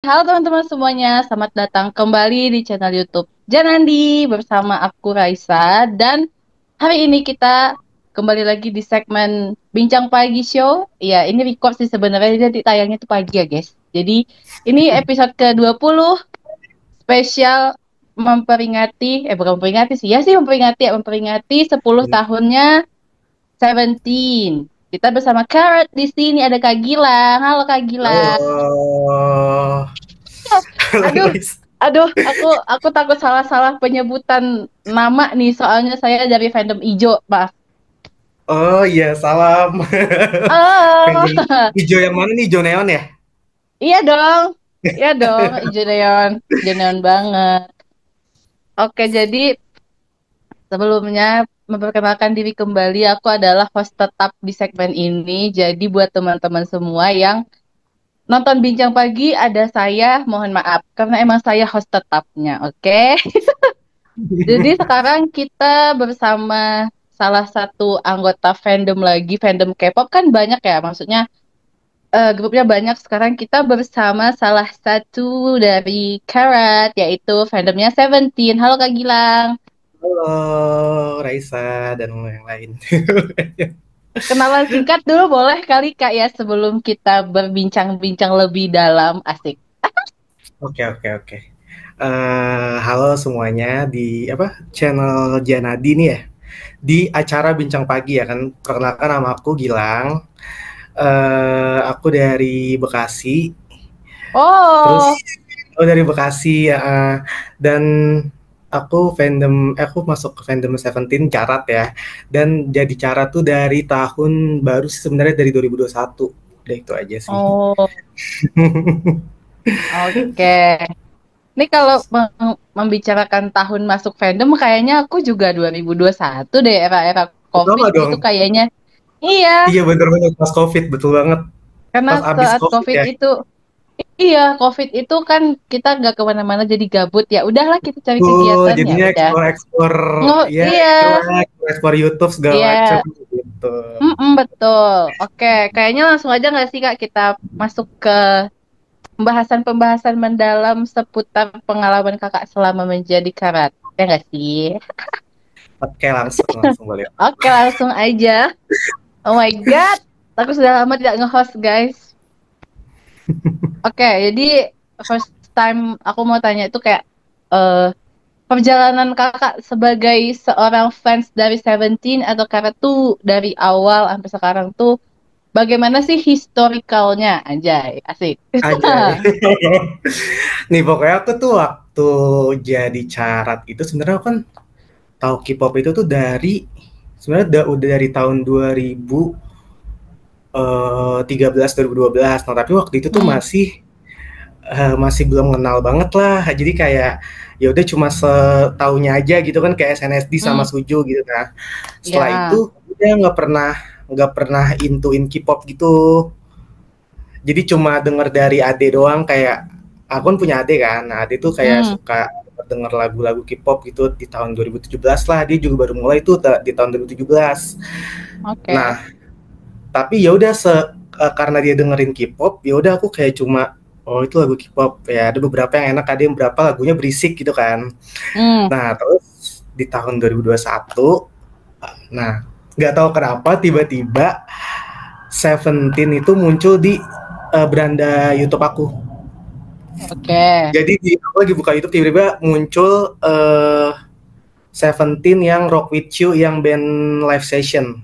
Halo teman-teman semuanya, selamat datang kembali di channel YouTube Janandi bersama aku Raisa dan hari ini kita kembali lagi di segmen Bincang Pagi Show. Ya, ini record sih sebenarnya jadi tayangnya tuh pagi ya, guys. Jadi ini episode ke-20 spesial memperingati bukan memperingati sih, ya sih memperingati 10 tahunnya Seventeen. Kita bersama Carrot di sini ada Kak Gilang. Halo Kak Gilang. Halo. Halo, Aduh, Riz. aku takut salah-salah penyebutan nama nih, soalnya saya dari fandom ijo, maaf. Oh iya, salam. Oh, Pengen hijau yang mana nih? Hijau neon ya? iya dong, iya dong, ijo neon banget. Oke, jadi sebelumnya memperkenalkan diri kembali, aku adalah host tetap di segmen ini. Jadi buat teman-teman semua yang nonton Bincang Pagi, ada saya, mohon maaf, karena emang saya host tetapnya, oke? Jadi sekarang kita bersama salah satu anggota fandom lagi, fandom K-pop kan banyak ya, maksudnya grupnya banyak. Sekarang kita bersama salah satu dari Karat, yaitu fandomnya Seventeen. Halo Kak Gilang. Halo, Raisa dan yang lain. Kenalan singkat dulu boleh kali Kak ya sebelum kita berbincang-bincang lebih dalam, asik. Oke, oke, oke. Halo semuanya di apa channel Janadi nih ya. Di acara Bincang Pagi ya kan. Perkenalkan nama aku Gilang. Aku dari Bekasi. Terus Oh, dari Bekasi ya. Dan aku masuk ke fandom Seventeen Carat ya. Dan jadi Carat tuh dari tahun baru sih sebenarnya dari 2021. Udah itu aja sih. oh, oke. Ini kalau membicarakan tahun masuk fandom, kayaknya aku juga 2021 deh, era-era COVID Pertama gitu dong. kayaknya. Iya, Iya bener-bener pas COVID, betul banget. karena Pas abis saat COVID COVID ya. itu, iya, COVID itu kan kita nggak kemana-mana jadi gabut. Ya udahlah kita cari Tuh, kegiatan, ya jadinya udah. explore ya Iya, itulah, explore YouTube segala macam iya, gitu. betul. Oke, kayaknya langsung aja nggak sih Kak kita masuk ke pembahasan-pembahasan mendalam seputar pengalaman Kakak selama menjadi karat. Ya nggak sih? Oke, langsung langsung boleh. Oke, langsung aja. Oh my God, aku sudah lama tidak nge-host, guys. Oke, jadi first time aku mau tanya itu kayak eh perjalanan kakak sebagai seorang fans dari Seventeen atau karena tuh dari awal sampai sekarang tuh bagaimana sih historicalnya, anjay, asik. Aja. Nih pokoknya aku tuh waktu jadi carat itu sebenarnya aku kan tahu K-pop itu tuh dari sebenarnya udah dari tahun 2013 2012. Nah, tapi waktu itu tuh Hmm, masih belum kenal banget lah. Jadi kayak ya udah cuma setaunya aja gitu kan kayak SNSD sama hmm, Suju gitu kan. Setelah ya, itu udah nggak pernah intuin K-pop gitu. Jadi cuma denger dari ade doang kayak aku kan punya ade kan. Nah, ade tuh kayak hmm, suka denger lagu-lagu K-pop gitu di tahun 2017 lah. Dia juga baru mulai tuh di tahun 2017. oke, Nah, tapi ya udah karena dia dengerin K-pop, ya udah aku kayak cuma oh itu lagu K-pop ya ada beberapa yang enak ada yang berapa lagunya berisik gitu kan. hmm, Nah, terus di tahun 2021 nah nggak tahu kenapa tiba-tiba Seventeen itu muncul di beranda YouTube aku. oke, Jadi aku lagi buka YouTube tiba-tiba muncul Seventeen yang Rock With You yang band live session.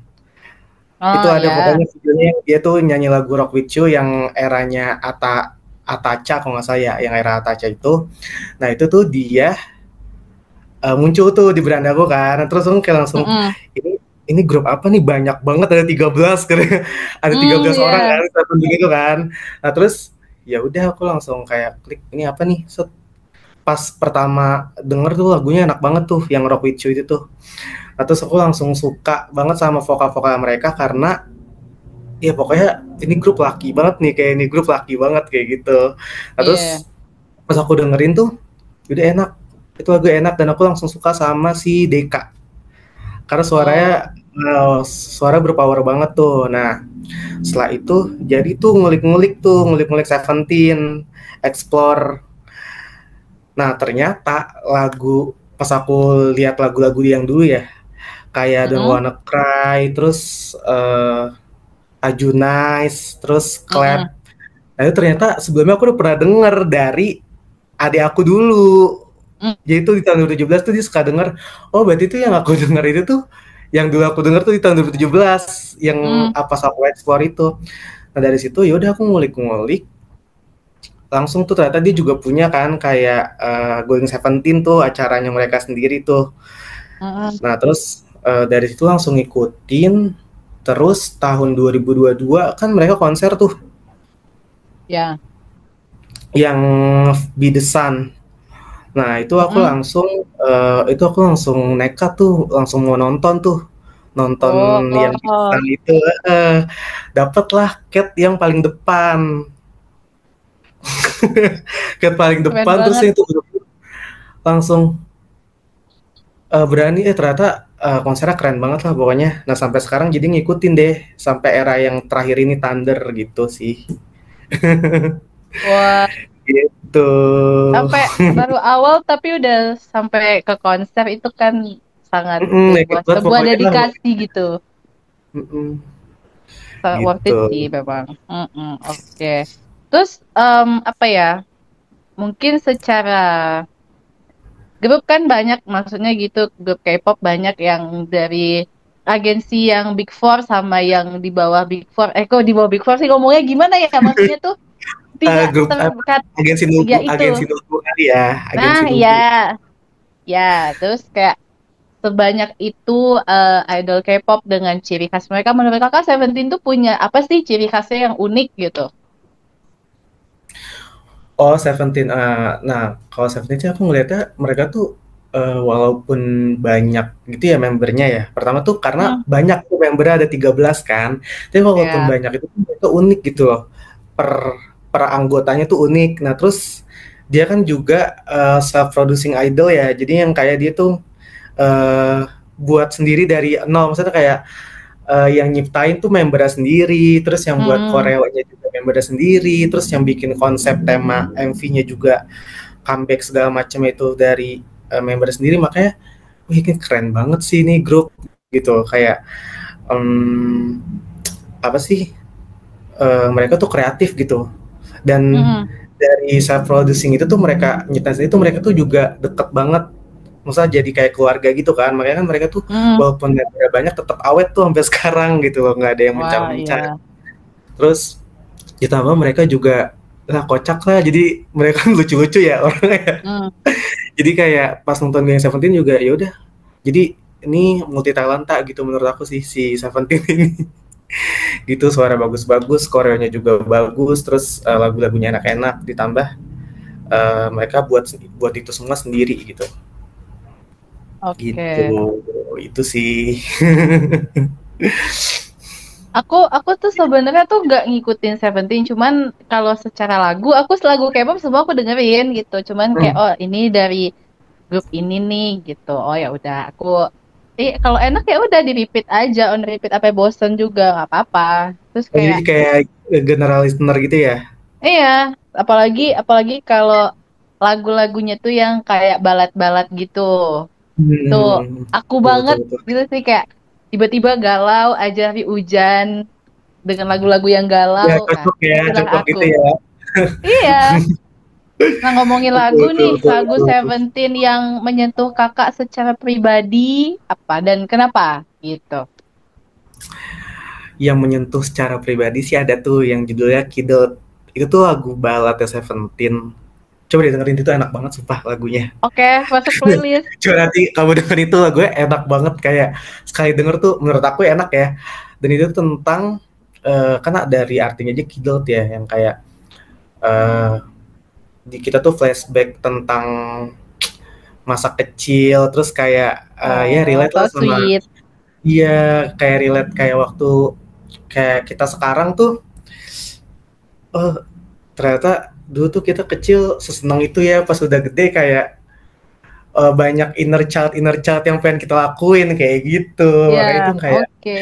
Itu oh ada ya, pokoknya videonya yang dia tuh nyanyi lagu Rock With You yang eranya Atacha kalau nggak salah ya, yang era Atacha itu. Nah itu tuh dia muncul tuh di berandaku kan. Terus aku kayak langsung hmm, ini grup apa nih banyak banget ada 13 kan. Ada tiga hmm, belas orang ya, kan satu gitu kan. Nah terus ya udah aku langsung kayak klik ini apa nih. Set, pas pertama denger tuh lagunya enak banget tuh yang Rock With You itu tuh. Nah, terus aku langsung suka banget sama vokal-vokal mereka karena ya pokoknya ini grup laki banget nih kayak ini grup laki banget kayak gitu. Nah, iya, terus pas aku dengerin tuh udah enak itu lagu enak dan aku langsung suka sama si Deka karena suaranya oh, suara berpower banget tuh. Nah Setelah itu jadi tuh ngulik-ngulik Seventeen, explore. Nah ternyata lagu pas aku lihat lagu-lagu yang dulu ya, kayak Don't Mm-mm. Wanna Cry, terus Ajunice, terus Mm-mm. Clap. Nah itu ternyata sebelumnya aku udah pernah denger dari adik aku dulu. Mm. Jadi tuh di tahun 2017 tuh dia suka denger, oh berarti tuh yang aku denger itu tuh, yang dulu aku denger tuh di tahun 2017, yang Mm. apa aku explore itu. Nah dari situ ya udah aku ngulik-ngulik, langsung tuh ternyata dia juga punya kan kayak Golden Seventeen tuh acaranya mereka sendiri tuh. Mm-mm. Nah terus dari situ langsung ngikutin, terus tahun 2022 kan mereka konser tuh Ya. yang Be The Sun. Nah Mm-mm. itu aku langsung nekat tuh, langsung mau nonton tuh, nonton yang Be The Oh, Sun itu, dapatlah cat yang paling depan, cat paling keren depan terus banget. itu langsung berani ternyata konsernya keren banget lah pokoknya. Nah sampai sekarang jadi ngikutin deh sampai era yang terakhir ini Thunder gitu sih. Wah, Gitu. sampai baru awal tapi udah sampai ke konser itu kan sangat Nekat sebuah banget sebuah pokoknya lah. dedikasi gitu. Mm-mm, Sangat worth it gitu. sih memang. Mm-mm, oke. Terus apa ya? Mungkin secara grup kan banyak, maksudnya gitu, grup K-pop banyak yang dari agensi yang Big Four sama yang di bawah Big Four. Kok di bawah Big Four sih ngomongnya gimana ya? Maksudnya tuh tidak Grup apa? terdekat. Agensi Ya Nubu, itu. agensi Nubu kali ya, agensi Nah, Nubu. ya, ya. Terus kayak sebanyak itu idol K-pop dengan ciri khas mereka. Menurut kakak, Seventeen tuh punya apa sih ciri khasnya yang unik gitu? Oh, Seventeen. Nah, kalau Seventeen sih aku ngelihatnya mereka tuh walaupun banyak gitu ya membernya ya. Pertama tuh karena Hmm, banyak tuh membernya ada 13 kan. Tapi walaupun ya. banyak itu tuh mereka unik gitu loh. Per per anggotanya tuh unik. Nah, terus dia kan juga self producing idol ya. Jadi yang kayak dia tuh eh buat sendiri dari nol. Maksudnya kayak yang nyiptain tuh membernya sendiri, terus yang buat Hmm, koreonya juga membernya sendiri, terus yang bikin konsep tema MV-nya juga comeback segala macam itu dari member sendiri. Makanya wih ini keren banget sih ini grup gitu kayak um, apa sih mereka tuh kreatif gitu dan hmm, dari self producing itu tuh mereka nyiptain itu mereka tuh juga deket banget, maksudnya jadi kayak keluarga gitu kan, makanya kan mereka tuh hmm. walaupun membernya banyak tetap awet tuh sampai sekarang gitu loh, nggak ada yang Wah, mencar-mencar. ya. Terus ditambah mereka juga lah kocak lah, jadi mereka kan lucu-lucu ya orangnya. Hmm. Jadi kayak pas nonton Gang Seventeen juga ya udah. Jadi ini multi talenta gitu menurut aku sih si Seventeen ini. Gitu suara bagus-bagus, koreonya juga bagus, terus lagu-lagunya enak-enak, ditambah mereka buat buat itu semua sendiri gitu. Gitu. Oke. Itu sih. Aku tuh sebenarnya tuh nggak ngikutin Seventeen, cuman kalau secara lagu, lagu K-pop semua aku dengerin gitu. Cuman kayak Hmm. oh ini dari grup ini nih gitu. Oh ya udah, kalau enak ya udah di repeat aja, on repeat apa bosen juga nggak apa-apa. Terus Jadi kayak kayak general listener gitu ya. iya, apalagi apalagi kalau lagu-lagunya tuh yang kayak balad-balad gitu. Tuh, aku Betul, betul, banget betul. gitu sih kayak tiba-tiba galau aja di hujan dengan lagu-lagu yang galau. Nah, Ya, itulah cocok aku. gitu ya. Iya. Nah, ngomongin Betul, lagu betul, nih, betul, lagu betul. Seventeen yang menyentuh kakak secara pribadi apa dan kenapa gitu. Yang menyentuh secara pribadi sih ada tuh yang judulnya Kidot. Itu tuh lagu baladnya Seventeen. Coba dengerin itu enak banget sumpah lagunya. Oke, masuk playlist. Coba nanti kamu denger itu lagunya enak banget kayak sekali denger tuh menurut aku enak ya. Dan itu tentang karena dari artinya aja Kidot ya yang kayak eh di kita tuh flashback tentang masa kecil terus kayak ya Oh, relate lah so sama sweet. iya kayak relate kayak waktu kayak kita sekarang tuh oh ternyata dulu tuh kita kecil sesenang itu ya pas udah gede kayak banyak inner child yang pengen kita lakuin kayak gitu, makanya itu Ya, kayak oke.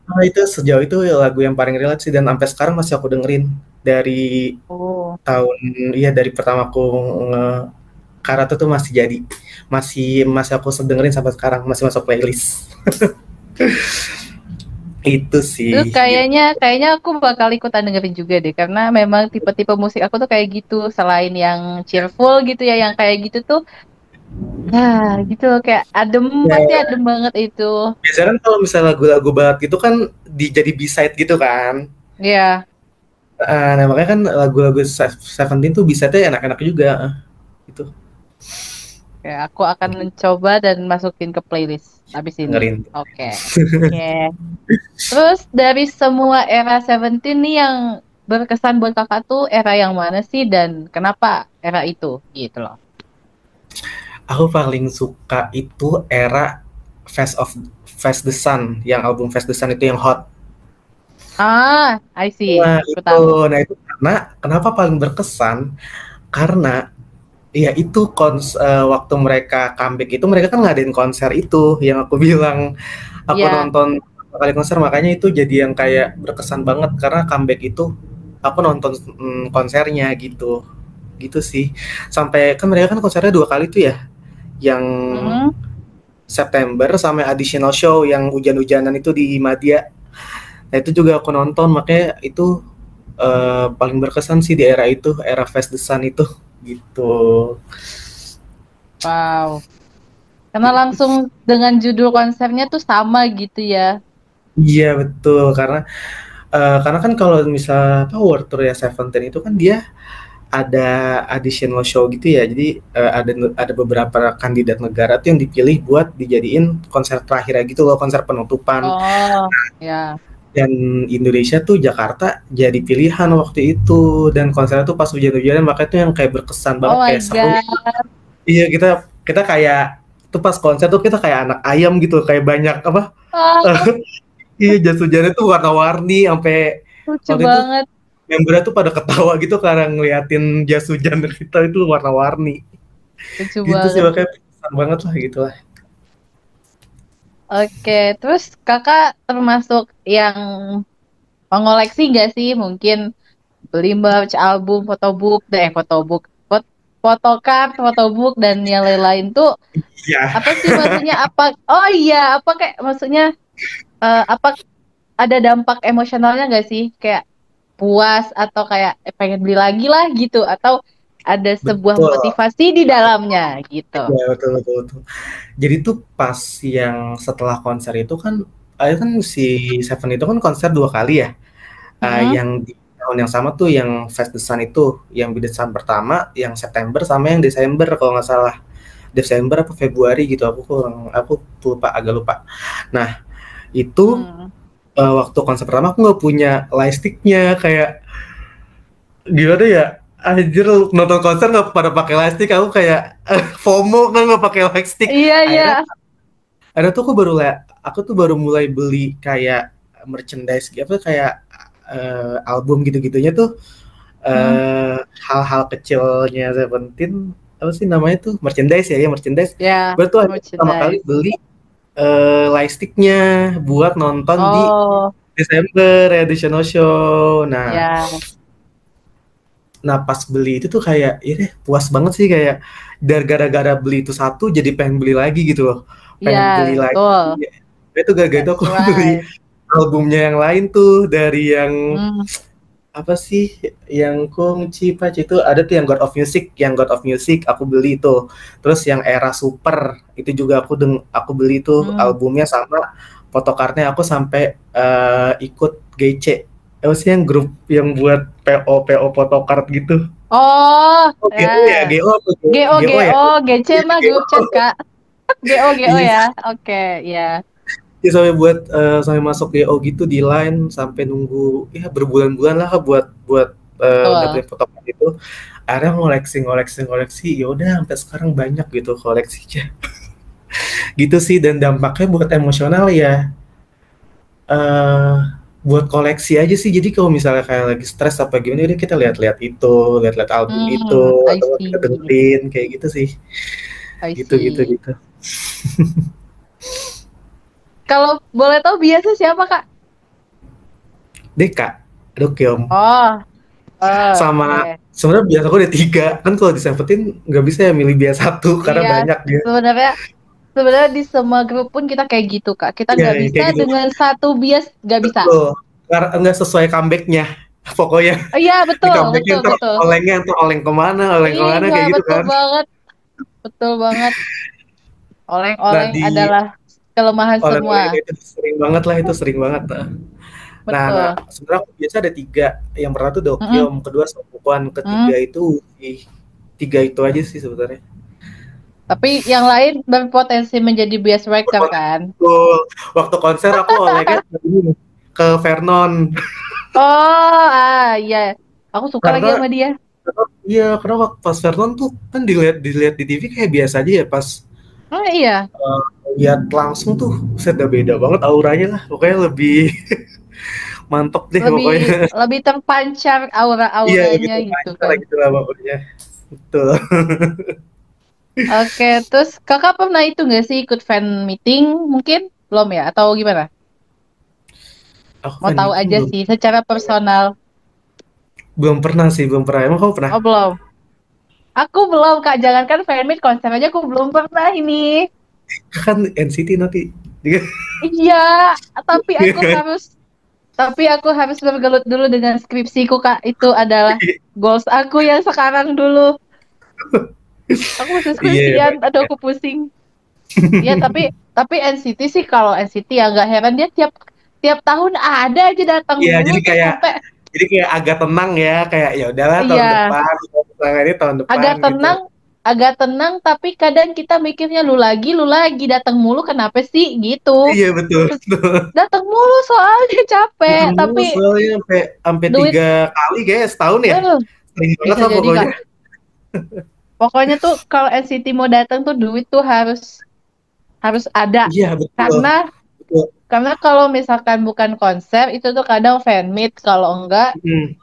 Itu sejauh itu lagu yang paling relate sih dan sampai sekarang masih aku dengerin dari Oh. tahun iya dari pertama aku nge Karate tuh masih jadi masih masih aku dengerin sampai sekarang masih masuk playlist. Itu Itu sih gitu. kayaknya aku bakal ikutan dengerin juga deh karena memang tipe-tipe musik aku tuh kayak gitu selain yang cheerful gitu ya yang kayak gitu tuh nah gitu loh kayak adem pasti Ya, adem banget itu. biasanya kan kalau misalnya lagu-lagu barat gitu kan jadi B-side gitu kan. Ya, Nah makanya kan lagu-lagu Seventeen tuh B-side-nya enak-enak juga. Gitu. kayak aku akan mencoba dan masukin ke playlist abis ini. Dengerin. Oke. Oke. Terus dari semua era Seventeen nih yang berkesan buat kakak tuh era yang mana sih dan kenapa era itu gitu loh. Aku paling suka itu era Face the Sun, yang album Face the Sun itu yang hot. Ah, I see. Nah Aku itu, tahu. nah itu karena kenapa paling berkesan? Karena ya itu waktu mereka comeback itu mereka kan ngadain konser itu yang aku bilang aku Ya, nonton beberapa kali konser makanya itu jadi yang kayak berkesan banget karena comeback itu aku nonton konsernya gitu gitu sih sampai kan mereka kan konsernya 2 kali tuh ya yang hmm, September sama additional show yang hujan-hujanan itu di Madia. Nah itu juga aku nonton makanya itu paling berkesan sih di era itu, era Fest the Sun itu gitu. wow. Karena langsung dengan judul konsernya tuh sama gitu ya. Iya betul karena kan kalau misal apa World Tour ya Seventeen itu kan dia ada additional show gitu ya. Jadi ada beberapa kandidat negara tuh yang dipilih buat dijadiin konser terakhir gitu loh, konser penutupan. Oh, ya. Dan Indonesia tuh Jakarta jadi pilihan waktu itu dan konsernya tuh pas hujan-hujanan makanya tuh yang kayak berkesan Oh banget my kayak seru. God. Iya kita kita kayak tuh pas konser tuh kita kayak anak ayam gitu kayak banyak apa Ah, iya jas hujannya tuh warna-warni sampai lucu waktu itu banget. membernya tuh pada ketawa gitu karena ngeliatin jas hujan kita itu warna-warni Lucu gitu sih banget. makanya berkesan banget lah gitu lah. Oke, terus kakak termasuk yang mengoleksi nggak sih? Mungkin beli merch, album, photobook, photobook, photocard, photobook, dan yang lain-lain tuh Iya apa sih maksudnya? Apa? Oh iya, apa kayak maksudnya apa ada dampak emosionalnya nggak sih? Kayak puas atau kayak pengen beli lagi lah gitu? Atau ada sebuah betul motivasi di dalamnya gitu? ya betul betul betul. Jadi tuh pas yang setelah konser itu kan kan si Seven itu kan konser 2 kali ya. Hmm? Yang di tahun yang sama tuh yang Fest the Sun itu, yang di Desember pertama, yang September sama yang Desember kalau nggak salah. Desember apa Februari gitu, aku lupa agak lupa. Nah itu Hmm. waktu konser pertama aku nggak punya lightsticknya kayak gimana ya anjir nonton konser nggak pada pakai lightstick aku kayak FOMO kan nggak pakai lightstick Iya, iya. akhirnya ada tuh aku tuh baru mulai beli kayak merchandise apa kayak album gitu-gitunya tuh Hmm. hal-hal kecilnya Seventeen apa sih namanya tuh merchandise ya merchandise Ya, baru tuh akhirnya pertama kali merchandise. beli lightsticknya buat nonton di Oh, Desember additional show. ya. Nah pas beli itu tuh kayak ini puas banget sih kayak dari gara-gara beli itu satu jadi pengen beli lagi gitu loh Iya, pengen beli lagi betul. itu gara-gara itu That's aku beli right. albumnya yang lain tuh dari yang Hmm. apa sih yang Kung Cipac itu ada tuh yang God of Music aku beli itu terus yang era Super itu juga aku beli tuh Hmm. albumnya sama fotokartnya aku sampai ikut GC apa sih yang grup yang buat PO photocard gitu. Oh, Oh, GO ya? ya. GO apa GO, GO ya? GO, GC Iya, mah GO. grup chat, Kak. GO, GO Iya, ya. Oke, ya. iya sampai masuk GO gitu di line sampai nunggu ya berbulan-bulan lah buat buat Betul. dapetin foto itu. Akhirnya ngoleksi. Ya udah sampai sekarang banyak gitu koleksinya. Gitu sih dan dampaknya buat emosional ya. eh buat koleksi aja sih. Jadi kalau misalnya kayak lagi stres apa gimana, udah kita lihat-lihat album itu, I atau kita see. dengerin kayak gitu sih. I Gitu gitu see. gitu. Kalau boleh tahu biasa siapa, Kak? Deka, Dokyom. Oh, Sama oke. sebenarnya biasa aku ada tiga kan, kalau di Seventeen nggak bisa ya milih biasa satu karena Iya, banyak dia. sebenarnya sebenarnya di semua grup pun kita kayak gitu, Kak. Kita Iya nggak bisa kayak gitu dengan satu bias, nggak bisa. betul, karena nggak sesuai comebacknya pokoknya. Oh, iya, Di betul, comebacknya betul, ntar betul. oleng kemana Iya, kayak gitu betul kan. banget, betul banget. Nah Oleng-oleng di adalah kelemahan semua. oleng-oleng itu sering banget lah, itu sering banget. Nah, Betul. sebenarnya aku biasa ada tiga. Yang pertama tuh Mm-mm. Dokyom, kedua Sokuan, Mm. ketiga itu tiga itu aja sih sebenarnya. Tapi yang lain berpotensi menjadi bias writer kan? Waktu konser aku olengnya ke ini, ke Vernon. Oh, iya. Aku suka lagi Karena sama dia. iya, karena waktu pas Vernon tuh kan dilihat dilihat di TV kayak biasa aja ya, pas Oh, iya. lihat langsung tuh set udah beda banget auranya lah. Pokoknya lebih mantep deh Lebih pokoknya. lebih terpancar Iya, lebih aura-auranya gitu terpancar kan. gitu lah pokoknya. Betul. Oke, terus kakak pernah itu nggak sih ikut fan meeting mungkin? Belum ya? Atau gimana? Aku Mau fan tahu meeting aja belum sih secara personal. belum pernah sih, belum pernah. Emang kamu pernah? Oh, belum. Aku belum, Kak. Jangankan fan meet, konser aja aku belum pernah ini. Kan NCT nanti. Iya, tapi aku harus tapi aku harus bergelut dulu dengan skripsiku, Kak. Itu adalah goals aku yang sekarang dulu. Aku masih Iya, skripsian, emang. aduh aku pusing. Ya, tapi NCT sih kalau NCT ya nggak heran dia tiap tiap tahun ada aja datang Iya, mulu tuh sampai jadi kayak agak tenang ya, kayak ya udahlah tahun iya depan, misalnya ini tahun depan agak gitu. tenang agak tenang tapi kadang kita mikirnya lu lagi datang mulu kenapa sih gitu. Iya betul, Terus betul. datang mulu soalnya capek Datang tapi mulu soalnya sampai sampai duit 3 kali kayak setahun ya. eh Sering banget bisa lah jadi pokoknya. Kak. Pokoknya tuh kalau NCT mau datang tuh duit tuh harus harus ada Iya betul, karena betul. kalau misalkan bukan konser itu tuh kadang fan meet kalau enggak Hmm.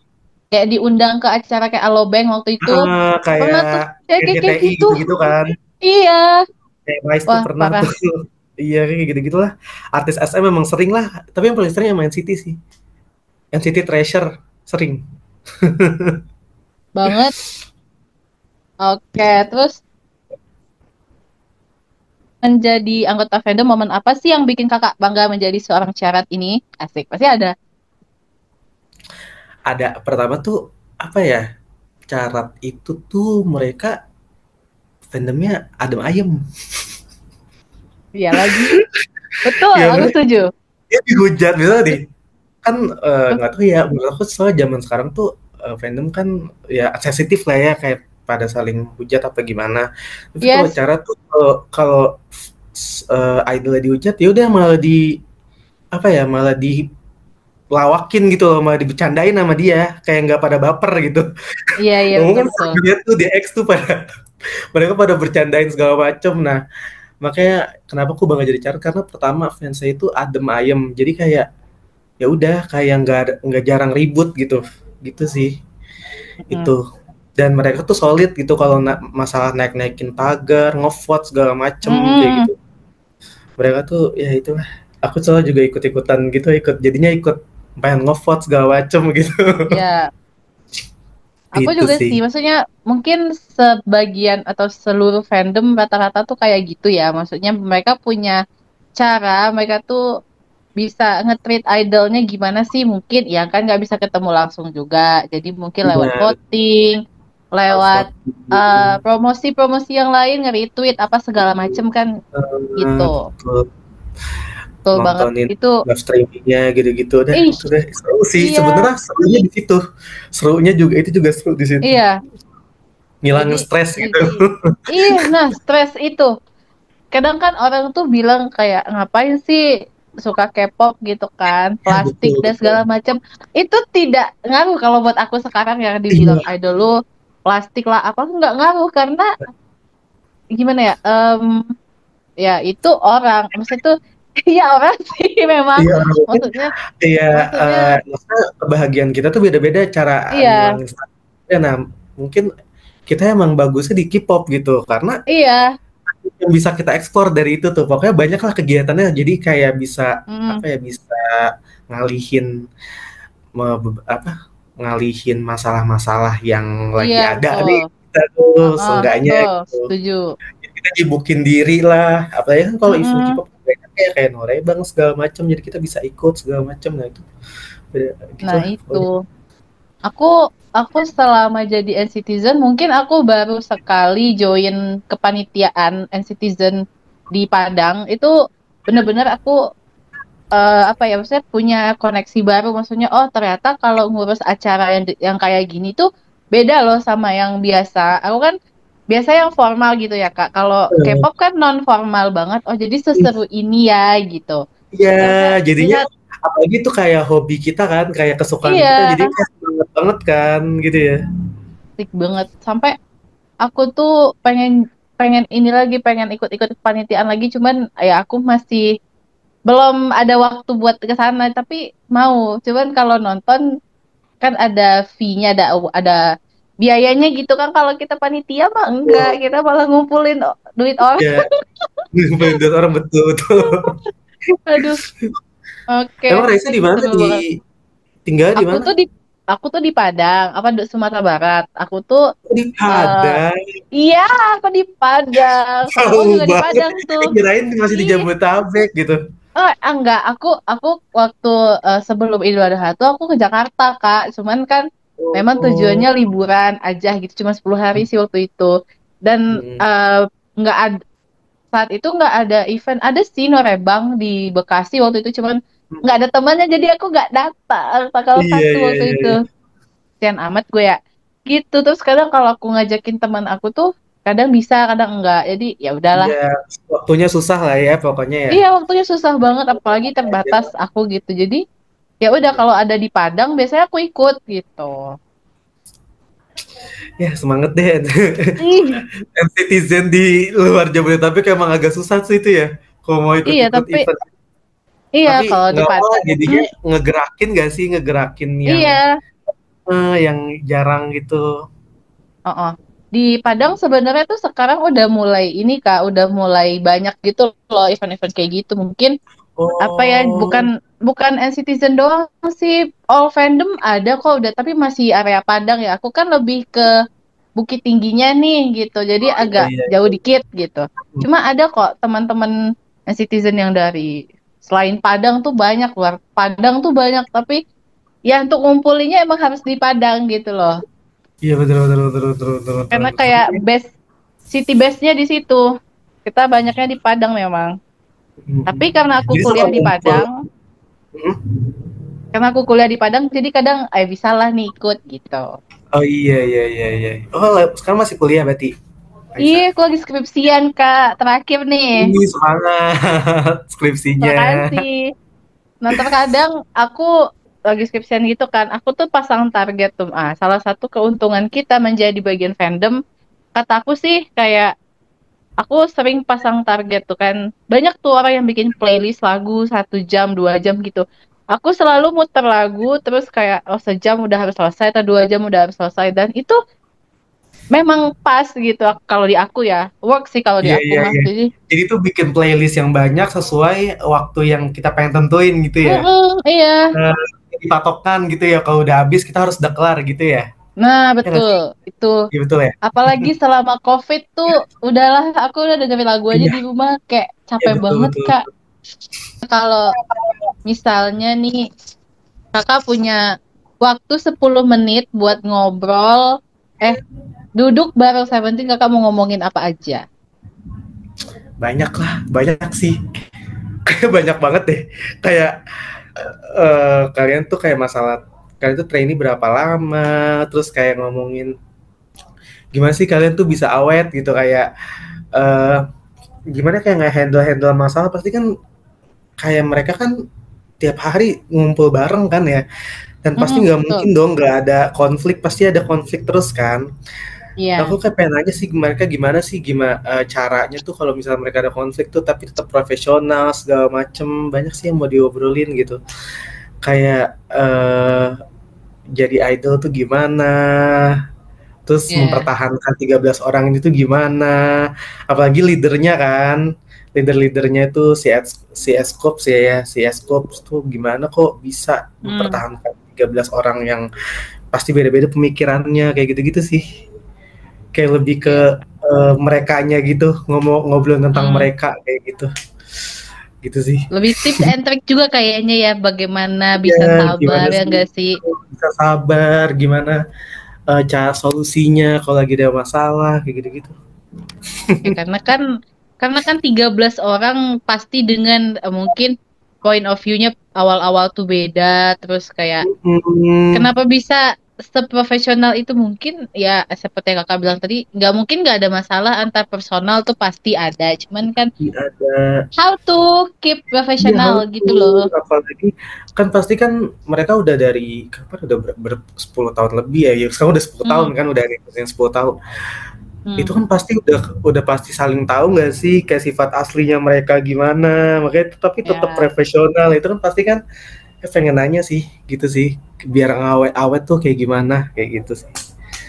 kayak diundang ke acara kayak Alobank waktu itu pernah Kayak tuh kayak RCTI gitu. gitu-gitu kan. Iya, Kayak Rice tuh wah pernah parah tuh. Iya kayak gitu-gitulah. Artis SM memang sering lah, tapi yang paling sering yang main City sih. NCT Treasure sering. banget. Oke, terus menjadi anggota fandom momen apa sih yang bikin kakak bangga menjadi seorang syarat ini? Asik, pasti ada. Ada pertama tuh apa ya? Carat itu tuh mereka fandomnya adem ayem. Iya lagi. Betul, Ya aku mereka setuju. dia dihujat misalnya Terus, nih. Kan terus, nggak tahu ya, menurut aku soalnya zaman sekarang tuh fandom kan ya sensitif lah ya, kayak pada saling hujat apa gimana. Tapi kalau yes, cara tuh kalau idolnya dihujat ya udah malah di apa ya, malah dilawakin gitu loh, malah dibecandain sama dia kayak nggak pada baper gitu. iya iya betul Mungkin betul. dia tuh di X tuh pada mereka pada bercandain segala macem. Nah, makanya kenapa aku bangga jadi Chart, karena pertama fansnya itu adem ayem. Jadi kayak ya udah kayak nggak jarang ribut gitu. Gitu sih. Mm. Itu. Dan mereka tuh solid gitu kalau masalah naik-naikin pagar, ngevote segala macem kayak Mm-mm. gitu. Mereka tuh ya itulah. Aku selalu juga ikut-ikutan gitu, jadinya ikut pengen ngevote segala macem gitu. Ya, aku Itu juga sih. sih, maksudnya mungkin sebagian atau seluruh fandom rata-rata tuh kayak gitu ya. Maksudnya mereka punya cara, mereka tuh bisa nge-treat idolnya gimana sih mungkin ya kan nggak bisa ketemu langsung juga. Jadi mungkin lewat Iya, voting, lewat betul. promosi-promosi yang lain, nge-retweet apa segala macem kan gitu. Betul. Betul banget. Nontonin Itu live streaming-nya gitu-gitu deh, ih itu deh seru sih iya, sebenarnya, serunya di situ, serunya juga itu juga seru di situ, iya. Jadi ngilangin stres gitu. jadi nah stres itu. Kadang kan orang tuh bilang kayak ngapain sih suka K-pop gitu kan, Ya plastik betul dan betul. segala macam. Itu tidak ngaruh kalau buat aku sekarang yang dibilang Iya idol lu plastik lah apa nggak ngaruh karena gimana ya? Ya itu orang, maksudnya tuh iya orang sih memang. iya mungkin Maksudnya iya, maksudnya maksudnya kebahagiaan kita tuh beda-beda cara iya ngilangin stresnya. Nah mungkin kita emang bagusnya di K-pop gitu, karena iya. yang bisa kita eksplor dari itu tuh pokoknya banyak lah kegiatannya, jadi kayak bisa Mm, apa ya, bisa ngalihin apa, ngalihin masalah-masalah yang Iya, lagi ada betul. nih kita tuh Heeh, seenggaknya betul. gitu. Setuju. Kita nyibukin diri lah, apalagi kan kalau event Mm-mm. K-pop banyak kayak norebang segala macam, jadi kita bisa ikut segala macam. Nah itu beda Nah, gitulah itu. pokoknya. Aku aku selama jadi N-Citizen mungkin aku baru sekali join kepanitiaan N-Citizen di Padang. Itu bener-bener aku apa ya maksudnya punya koneksi baru, maksudnya oh ternyata kalau ngurus acara yang kayak gini tuh beda loh sama yang biasa. Aku kan biasa yang formal gitu ya Kak. Kalau Heeh. K-pop kan non formal banget. Oh jadi seseru ini ya gitu. Iya, Ternyata di jadinya saat apalagi itu kayak hobi kita kan, kayak kesukaan kita, iya jadi kayak semangat banget kan, gitu ya. asik banget sampai aku tuh pengen pengen ini lagi pengen ikut-ikut kepanitiaan lagi cuman ya aku masih belum ada waktu buat ke sana tapi mau cuman kalau nonton kan ada fee-nya ada biayanya gitu kan kalau kita panitia mah enggak Betul. kita malah ngumpulin duit orang. Ya, bener orang betul betul. Aduh oke Emang Raisa di mana? seru banget Tinggal di aku mana? tuh di aku tuh di Padang apa di Sumatera Barat aku tuh Oh, di eh Padang. iya aku di Padang kakakku Jauh juga di banget. Padang tuh. Kirain masih di Ih, Jabodetabek gitu. oh, enggak, aku waktu sebelum Idul Adha tuh aku ke Jakarta, Kak. Cuman kan memang Oh. tujuannya liburan aja gitu, cuma 10 hari sih waktu itu. Dan Hmm. enggak ada saat itu enggak ada event. Ada sih Norebang di Bekasi waktu itu, cuman enggak ada temannya jadi aku enggak datang tanggal Iya, satu iya, waktu iya, itu. iya. Sian amat gue ya. Gitu terus kadang kalau aku ngajakin teman aku tuh kadang bisa, kadang enggak. Jadi ya udahlah. Iya, waktunya susah lah ya pokoknya ya. Iya, waktunya susah banget, apalagi terbatas aku gitu. Jadi ya udah kalau ada di Padang biasanya aku ikut gitu. Ya semangat deh. Ih, Netizen di luar Jabodetabek emang agak susah sih itu ya. Kalau mau iya ikut-ikut tapi event. iya Tapi kalau di nggak apa Padang, jadinya ngegerakin gak sih? Ngegerakin iya, yang jarang gitu. oh, di Padang sebenarnya tuh sekarang udah mulai ini Kak, udah mulai banyak gitu loh event-event kayak gitu. Mungkin apa ya, bukan Oh, bukan NCTzen doang sih, all fandom ada kok udah, tapi masih area Padang ya. Aku kan lebih ke Bukit Tingginya nih gitu, jadi oh iya agak iya. jauh dikit gitu. Cuma ada kok teman-teman netizen yang dari selain Padang tuh banyak, luar Padang tuh banyak, tapi ya untuk ngumpulinnya emang harus di Padang gitu loh. Iya betul betul betul betul betul betul. Karena Seru kayak sih. city base-nya di situ. Kita banyaknya di Padang memang. Tapi Mhm. karena aku Jadi suka kuliah di ngumpul. Padang, Mhm. jadi kadang bisa lah nih ikut gitu. Oh iya iya iya iya. Oh sekarang masih kuliah berarti, Iya, Raisa. aku lagi skripsian, Kak. Terakhir nih. Ini semangat skripsinya. Makasih. Nah, terkadang aku lagi skripsian gitu kan, aku tuh pasang target tuh. Salah satu keuntungan kita menjadi bagian fandom, kata aku sih kayak aku sering pasang target tuh kan. Banyak tuh orang yang bikin playlist lagu 1 jam, 2 jam gitu. Aku selalu muter lagu, terus kayak oh sejam udah harus selesai, atau 2 jam udah harus selesai. Dan itu memang pas gitu kalau di aku ya. Work sih kalau di Iya aku iya mah. iya. Jadi, Jadi tuh bikin playlist yang banyak sesuai waktu yang kita pengen tentuin gitu ya. iya. Eee, dipatokkan gitu ya, kalau udah habis kita harus udah kelar gitu ya? Nah, Ya nggak betul. sih? Itu. Iya betul ya? Apalagi selama COVID tuh, udahlah aku udah dengerin lagu aja Iya di rumah kayak iya capek betul banget, betul Kak. betul. Kalau misalnya nih, Kakak punya waktu 10 menit buat ngobrol, eh, duduk bareng Seventeen, Kakak mau ngomongin apa aja? Banyak lah, banyak sih. Kayak banyak banget deh. Kayak, kalian tuh kayak masalah kalian tuh trainee berapa lama, terus kayak ngomongin gimana sih kalian tuh bisa awet gitu, kayak, eee, gimana kayak nge-handle masalah, pasti kan kayak mereka kan tiap hari ngumpul bareng kan ya, dan pasti nggak Betul. mungkin dong nggak ada konflik, pasti ada konflik terus kan. Aku Iya. kayak pengen nanya sih mereka gimana sih caranya tuh kalau misalnya mereka ada konflik tuh tapi tetap profesional segala macem, banyak sih yang mau diobrolin gitu. Kayak jadi idol tuh gimana, terus Iya. mempertahankan 13 orang ini tuh gimana, apalagi leadernya kan, leadernya itu si Escops ya, si Escops tuh gimana kok bisa Hmm. mempertahankan 13 orang yang pasti beda-beda pemikirannya kayak gitu-gitu sih. Kayak lebih ke Iya. merekanya gitu, ngobrol tentang Hmm. mereka kayak gitu. Gitu sih. Lebih tips and trick juga kayaknya ya, bagaimana bisa Ya, sabar gimana ya sih enggak sih? bisa sabar, gimana cara solusinya kalau lagi ada masalah kayak gitu-gitu. Ya karena kan 13 orang pasti dengan mungkin point of view-nya awal-awal tuh beda, terus kayak Hmm, kenapa bisa seprofesional itu mungkin ya seperti yang kakak bilang tadi, nggak mungkin nggak ada masalah antar personal tuh pasti ada, cuman kan ada. how to keep Iya profesional harus gitu tuh, loh. apalagi kan pasti kan mereka udah dari kapan udah 10 tahun lebih ya, sekarang udah 10 tahun Hmm, kan udah ngikutin 10 tahun. Itu hmm, kan pasti udah pasti saling tahu nggak sih kayak sifat aslinya mereka gimana, makanya tapi tetap ya, profesional itu kan pasti kan pengen nanya sih gitu sih biar ngawet-awet tuh kayak gimana kayak gitu sih.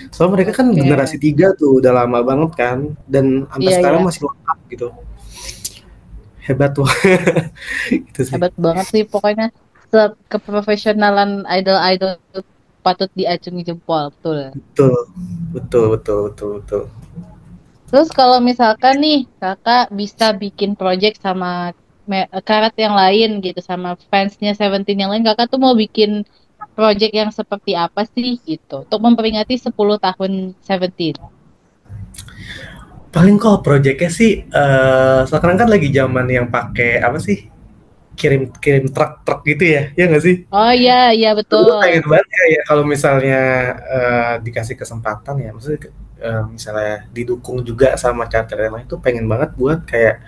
Soalnya mereka kan oke, generasi tiga tuh udah lama banget kan dan sampai iya sekarang iya, masih lengkap gitu. Hebat tuh. Gitu sih. hebat banget sih pokoknya keprofesionalan idol-idol patut diacungi jempol, betul. Betul, betul, betul, betul, betul. Terus kalau misalkan nih kakak bisa bikin project sama karat yang lain gitu, sama fansnya Seventeen yang lain, kakak tuh mau bikin project yang seperti apa sih gitu untuk memperingati 10 tahun Seventeen. Paling kalau proyeknya sih sekarang kan lagi zaman yang pakai apa sih? Kirim-kirim truk-truk gitu ya nggak sih? Oh iya iya Gue betul. pengen banget ya kalau misalnya dikasih kesempatan ya, maksudnya misalnya didukung juga sama charter yang lain tuh pengen banget buat kayak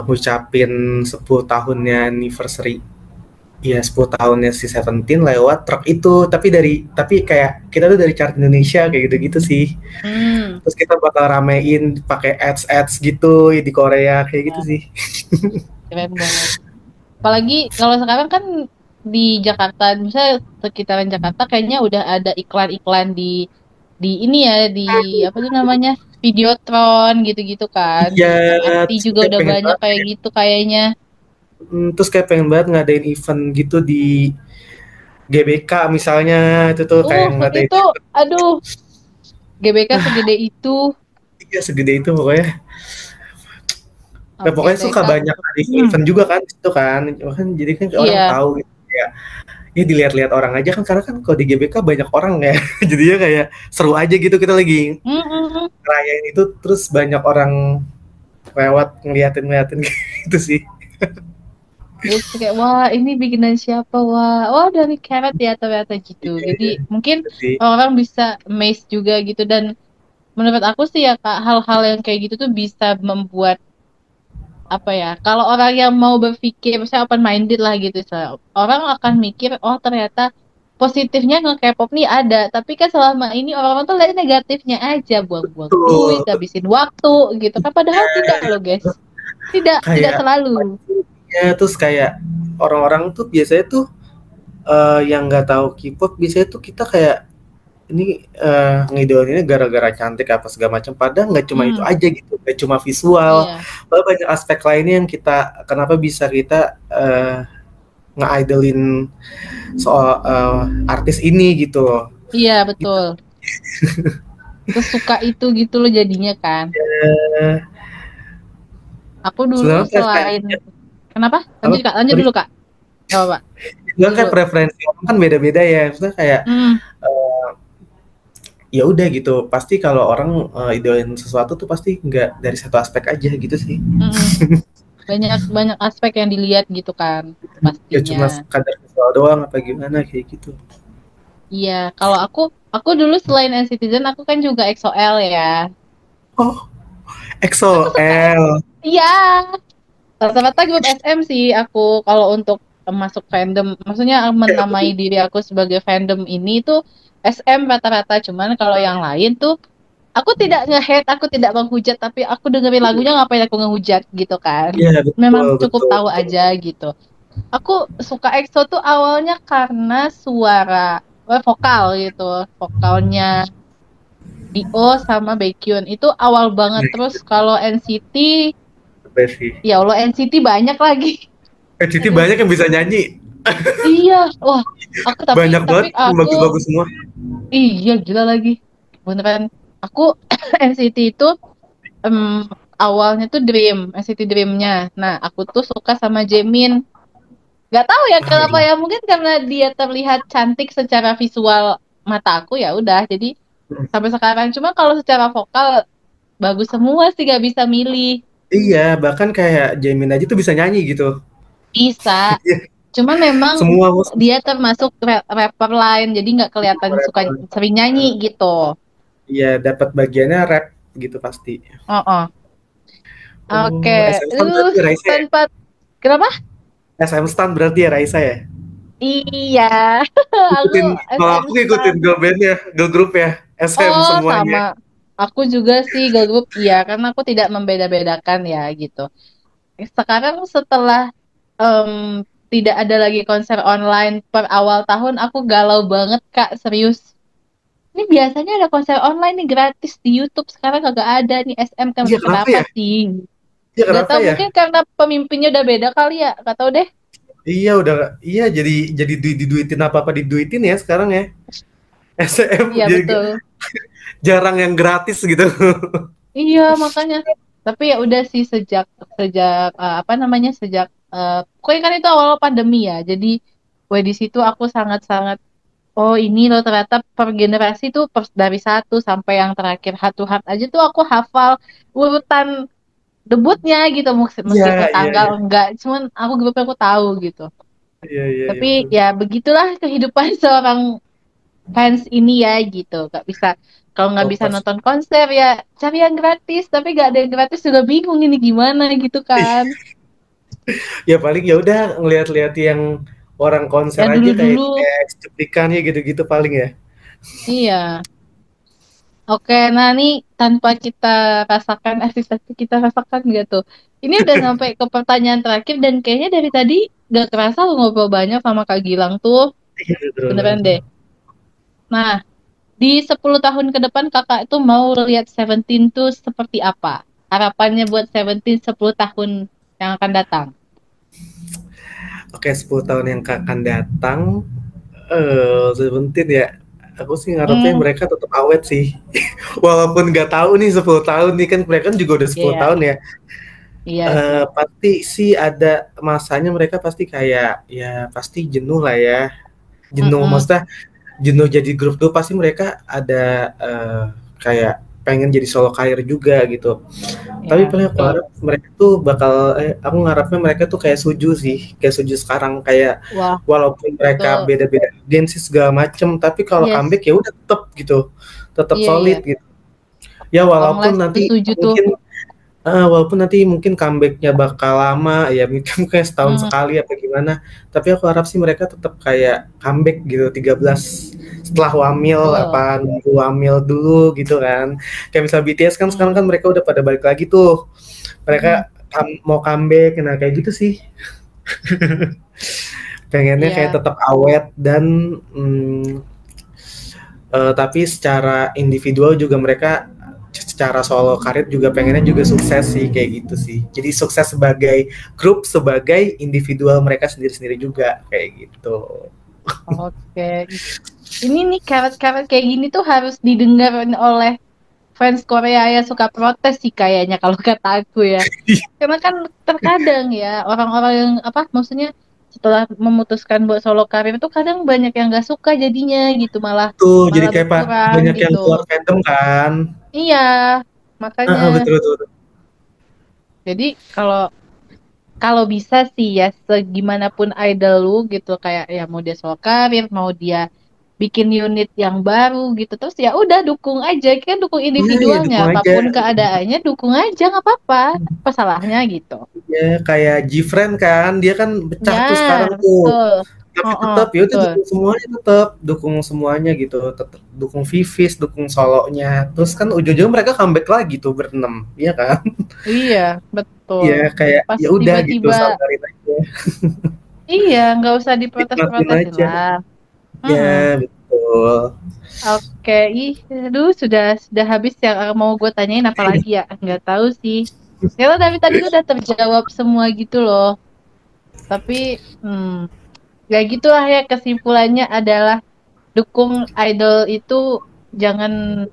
ngucapin 10 tahunnya anniversary. Iya 10 tahunnya si Seventeen lewat truk itu, tapi kayak kita tuh dari chart Indonesia kayak gitu-gitu sih. Hmm, Terus kita bakal ramein pakai ads-ads gitu di Korea kayak gitu ya, sih. keren banget. Apalagi kalau sekarang kan di Jakarta, misalnya sekitaran Jakarta kayaknya udah ada iklan-iklan di ini ya, di apa tuh namanya, Videotron gitu-gitu kan, Iya, di MRT terus juga kayak udah pengen banyak banget kayak gitu kayaknya. terus kayak pengen banget ngadain event gitu di GBK misalnya itu tuh kayak ngadain Itu, aduh, GBK segede itu. iya segede itu pokoknya. Ya, Oke pokoknya deh suka Kak. banyak ada Hmm, event juga kan itu kan. Kan jadi kan orang iya. tahu gitu kayak ya dilihat-lihat orang aja kan karena kan kalau di GBK banyak orang ya. Jadinya kayak seru aja gitu kita lagi Mm-mm. ngerayain itu terus banyak orang lewat ngeliatin-ngeliatin gitu sih. Terus kayak wah ini bikinan siapa, wah dari Carrot ya ternyata gitu. Jadi mungkin Gitu sih. orang bisa amazed juga gitu, dan menurut aku sih ya Kak, hal-hal yang kayak gitu tuh bisa membuat apa ya, kalau orang yang mau berpikir misalnya open minded lah gitu, misalnya, orang akan mikir oh ternyata positifnya nge K-pop nih ada, tapi kan selama ini orang-orang tuh lihat negatifnya aja, buang-buang duit, Tuh habisin waktu gitu kan, padahal tidak loh guys, tidak kayak selalu. ya terus kayak orang-orang tuh biasanya tuh yang nggak tahu K-pop biasanya tuh kita kayak ini ngidolainnya gara-gara cantik apa segala macam. Padahal nggak cuma itu Hmm, aja gitu, nggak cuma visual, iya, bahkan banyak aspek lainnya yang kita kenapa bisa kita nge-idolin soal artis ini gitu loh. iya Gitu. betul. Terus suka itu gitu loh jadinya kan. Eh, Aku dulu Sebenarnya selain preferensinya kenapa? apa? Lanjut Sorry, dulu Kak. Gak apa-apa. sebenarnya Dulu. kan preferensi orang kan beda-beda ya. Maksudnya kayak Hmm, ya udah gitu. Pasti kalau orang idolain sesuatu tuh pasti nggak dari satu aspek aja gitu sih. mm-mm. Banyak banyak aspek yang dilihat gitu kan Ya pastinya. cuma sekadar visual doang apa gimana kayak gitu. Iya, kalau aku dulu selain NCTzen aku kan juga EXO-L ya. Oh, Aku suka EXO-L. iya, rata-rata grup SM sih aku kalau untuk masuk fandom. Maksudnya menamai diri aku sebagai fandom ini tuh SM rata-rata, cuman kalau yang lain tuh aku tidak nge-hate, aku tidak menghujat, tapi aku dengerin lagunya ngapain aku ngehujat gitu kan. Iya Memang betul cukup betul tahu betul. aja gitu. Aku suka EXO tuh awalnya karena suara, vokal gitu. Vokalnya Dio sama Baekhyun itu awal banget. Iya, Terus kalau NCT, betul sih. ya Allah NCT banyak lagi. NCT Aduh. banyak yang bisa nyanyi. Iya, wah, aku tapi Banyak tapi banget yang aku bagus-bagus semua. iya gila lagi. Beneran aku NCT itu em, awalnya tuh Dream, NCT Dream-nya. Nah, aku tuh suka sama Jaemin. Gak tahu ya Oh, kenapa iya. ya, mungkin karena dia terlihat cantik secara visual mata aku ya udah. Jadi sampai sekarang cuma kalau secara vokal bagus semua sih, gak bisa milih. Iya, bahkan kayak Jamin aja tuh bisa nyanyi gitu. Bisa. Iya, Cuman memang semua musik dia termasuk rapper lain, jadi nggak kelihatan suka rapper. sering nyanyi gitu. Iya, dapat bagiannya rap gitu pasti. Oh, oh. Oke, Oh, SM Stan berarti ya Raisa ya? tanpa kenapa? SM Stan berarti ya Raisa ya? Iya, aku Ngikutin, kalau SM aku Stan. ngikutin girl band ya, girl group ya, SM Oh, semuanya. sama. Aku juga sih girl group, iya, karena aku tidak membeda-bedakan ya gitu. Sekarang setelah em, tidak ada lagi konser online per awal tahun, aku galau banget Kak, serius. Ini biasanya ada konser online nih gratis di YouTube, sekarang kagak ada nih SM, Iya, kenapa kenapa ya? sih? Iya, Gak kenapa tahu, ya? mungkin karena pemimpinnya udah beda kali ya, gak tahu deh. Iya, udah, iya, jadi diduitin apa-apa diduitin ya sekarang ya. SM Iya jadi betul. jarang yang gratis gitu. Iya makanya. Tapi ya udah sih sejak sejak apa namanya sejak pokoknya kan itu awal pandemi ya. Jadi wah di situ aku sangat-sangat oh ini loh ternyata per generasi tuh dari satu sampai yang terakhir Heart to Heart aja tuh aku hafal urutan debutnya gitu, Iya, meskipun iya, tanggal iya. enggak, cuman aku grupnya aku tahu gitu. Iya, iya, iya, Tapi betul. ya begitulah kehidupan seorang fans ini ya gitu. Gak bisa, kalau nggak Oh, bisa pas. nonton konser ya cari yang gratis, tapi gak ada yang gratis juga bingung ini gimana gitu kan. Ya paling ya udah ngeliat-liat yang orang konser Yang aja kayak dulu-dulu cuplikannya gitu-gitu paling ya. iya. Oke, nah nih tanpa kita rasakan eksistensi kita rasakan gitu. Ini udah sampai ke pertanyaan terakhir dan kayaknya dari tadi gak kerasa lu ngobrol banyak sama Kak Gilang tuh. Iya, betul Beneran banget. deh. Nah, di 10 tahun ke depan kakak itu mau lihat Seventeen tuh seperti apa? Harapannya buat Seventeen 10 tahun yang akan datang. Oke, 10 tahun yang akan datang, Seventeen ya. Aku sih ngarepnya Hmm, mereka tetap awet sih. Walaupun nggak tahu nih 10 tahun nih kan mereka kan juga udah 10 iya, tahun ya. iya sih. Pasti sih ada masanya mereka pasti kayak ya pasti jenuh lah ya. Jenuh Mm-mm. maksudnya jenuh jadi grup tuh pasti mereka ada kayak pengen jadi solo karir juga gitu. Tapi Ya, paling aku betul. harap mereka tuh bakal aku ngarapnya mereka tuh kayak Suju sih, kayak Suju sekarang kayak Wah, walaupun mereka betul. beda-beda agensi segala macem, tapi kalau Yes, comeback ya udah tetap gitu, tetap iya solid iya. gitu. Ya Long walaupun last tuh nanti Suju tuh. mungkin comeback-nya bakal lama ya mungkin kayak setahun Hmm, sekali apa gimana. Tapi aku harap sih mereka tetap kayak comeback gitu 13 setelah wamil betul. apa nunggu wamil dulu gitu kan. Kayak misal BTS kan sekarang Hmm, kan mereka udah pada balik lagi tuh. mm-mm. Mereka mau comeback nah kayak gitu sih. Pengennya kayak Iya. tetap awet dan tapi secara individual juga mereka secara solo karir juga pengennya juga sukses sih kayak gitu sih. Jadi sukses sebagai grup, sebagai individual mereka sendiri-sendiri juga kayak gitu. Oke. Ini nih karat-karat kayak gini tuh harus didengar oleh fans Korea ya, suka protes sih kayaknya kalau kata aku ya. Karena kan terkadang ya orang-orang yang apa maksudnya setelah memutuskan buat solo karir itu kadang banyak yang gak suka jadinya gitu, malah Tuh jadi malah kayak Pak berkurang banyak yang gitu. keluar fandom kan. Iya, makanya Betul betul. Betul. jadi kalau kalau bisa sih ya segimanapun idol lu gitu, kayak ya mau dia solo karir mau dia bikin unit yang baru gitu, terus ya udah dukung aja kan, dukung Iya ya individualnya dukung aja. apapun keadaannya, dukung aja nggak apa-apa, apa salahnya gitu. Ya kayak Gfriend kan, dia kan pecah Ya tuh sekarang tuh. betul. Tapi Oh, oh, tetap ya udah betul. dukung semuanya tetap, dukung semuanya gitu, tetap dukung Vivis, dukung solonya. Terus kan ujung-ujungnya mereka comeback lagi tuh berenam, iya kan? Iya, betul. Iya kayak Pas ya udah gitu tiba-tiba, sabarin aja, iya, nggak usah nikmatin diprotes-protesin aja. lah. Mm-mm. Ya betul. Oke, ih, aduh, sudah habis yang mau gue tanyain apa lagi ya? Nggak tahu sih. Karena dari tadi tuh udah terjawab semua gitu loh. Tapi, hmm, Ya gitulah ya, kesimpulannya adalah dukung idol itu jangan,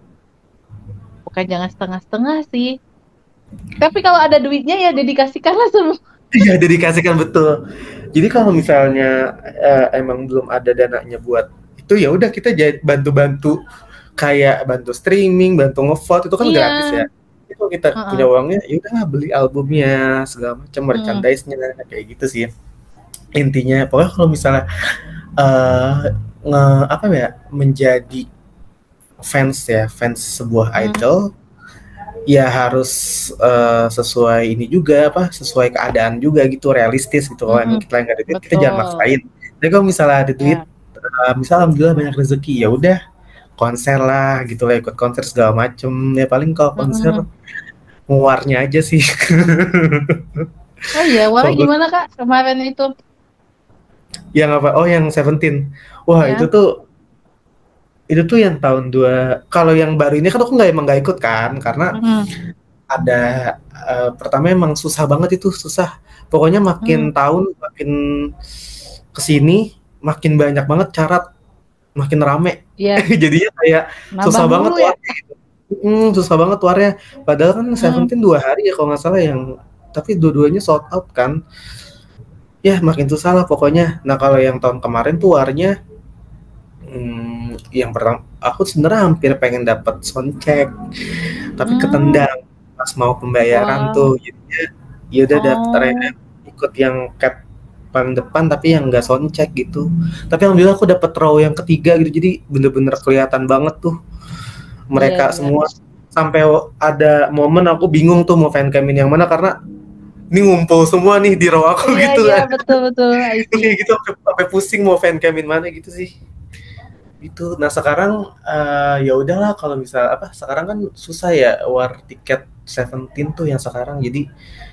bukan jangan setengah-setengah sih. Tapi kalau ada duitnya ya dedikasikanlah semua. Iya, dedikasikan betul. Jadi kalau misalnya emang belum ada dananya buat itu, ya udah kita bantu-bantu, kayak bantu streaming, bantu ngevote itu kan gratis Iya. ya. Jadi kalau kita punya Heeh. uangnya, ya udah beli albumnya, segala macam Mm. merchandise-nya kayak gitu sih. Intinya pokoknya kalau misalnya eh apa ya, menjadi fans ya, fans sebuah Mm. idol, ya harus sesuai ini juga, apa, sesuai keadaan juga gitu, realistis gitu. Kalau emang Mm-mm. kita nggak ada duit, kita jangan Betul. maksain. Tapi kalau misalnya ada duit, Ya. misal alhamdulillah banyak rezeki, ya udah konser lah gitu lah, ikut konser segala macem. Ya paling kalau konser Mm-mm. nguarnya aja sih. Oh iya, Wara Kalau gue, gimana Kak kemarin itu? yang apa? Oh, yang Seventeen. Wah, Ya. itu tuh yang tahun dua. Kalau yang baru ini kan aku nggak, emang nggak ikut kan, karena Mm-mm. ada pertama emang susah banget, itu susah. Pokoknya Mm. makin tahun makin kesini makin banyak banget syarat, makin rame. Iya, Jadinya kayak nambah susah banget mulu ya. warnya. Susah banget warnya. Padahal kan Mm. Seventeen 2 hari ya kalau nggak salah yang, tapi dua-duanya sold out kan. Ya makin susah lah pokoknya. Nah kalau yang tahun kemarin tuh warnya, yang pertama aku sebenarnya hampir pengen dapat soundcheck, tapi Mm. ketendang pas mau pembayaran Wow. tuh. Jadinya ya udah daftar Oh, ikut yang cap paling depan, tapi yang nggak soundcheck gitu. Tapi alhamdulillah aku dapet row yang ketiga gitu, jadi bener-bener kelihatan banget tuh iya mereka iya. semua. Sampai ada momen aku bingung tuh mau fancamin yang mana, karena ini ngumpul semua nih di row aku Iya gitu iya kan. betul betul, I see. Kayak gitu sampai pusing mau fancamin mana gitu sih. Itu. Nah sekarang ya udahlah, kalau misal apa, sekarang kan susah ya war tiket Seventeen tuh yang sekarang, jadi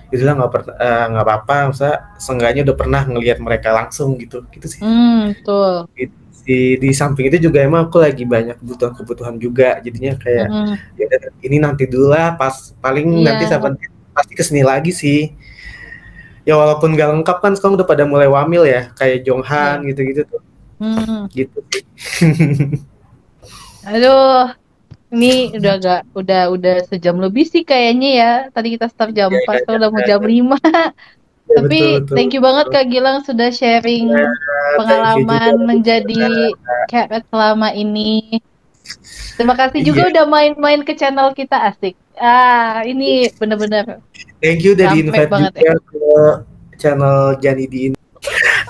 itulah nggak apa-apa, masa seenggaknya udah pernah ngelihat mereka langsung gitu gitu sih. Betul. Gitu sih. Di samping itu juga emang aku lagi banyak kebutuhan-kebutuhan juga, jadinya kayak Mm-mm. ya udah, ini nanti dulu lah, pas paling nanti Iya. Seventeen pasti kesini lagi sih. Ya walaupun gak lengkap kan, sekarang udah pada mulai wamil ya, kayak Iya. Jonghan gitu-gitu tuh, Hmm. gitu sih. Aduh, ini udah sejam lebih sih kayaknya ya. Tadi kita start jam Ya, 4, ya, sekarang ya, udah mau ya, jam ya. 5. Ya, Tapi betul, betul, thank you banget betul. Kak Gilang sudah sharing Ya, thank you juga pengalaman menjadi juga. KPET selama ini. Terima kasih juga Iya, udah main-main ke channel kita, asik. Ah, ini bener-bener thank you udah rame di-invite banget ya. juga ke channel Janidi ini.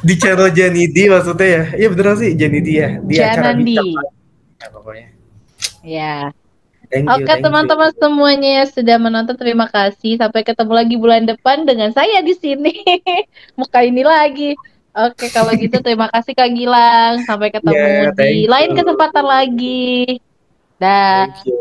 Di channel Janidi maksudnya ya. Iya beneran sih Janidi ya. Di acara bincang Janandi. ya, pokoknya. Ya. Thank you, Oke thank you. teman-teman semuanya yang sudah menonton, terima kasih. Sampai ketemu lagi bulan depan dengan saya di sini. Muka ini lagi. Oke kalau gitu terima kasih Kak Gilang. Sampai ketemu Ya, di thank lain kesempatan you. lagi. Dah. Thank you.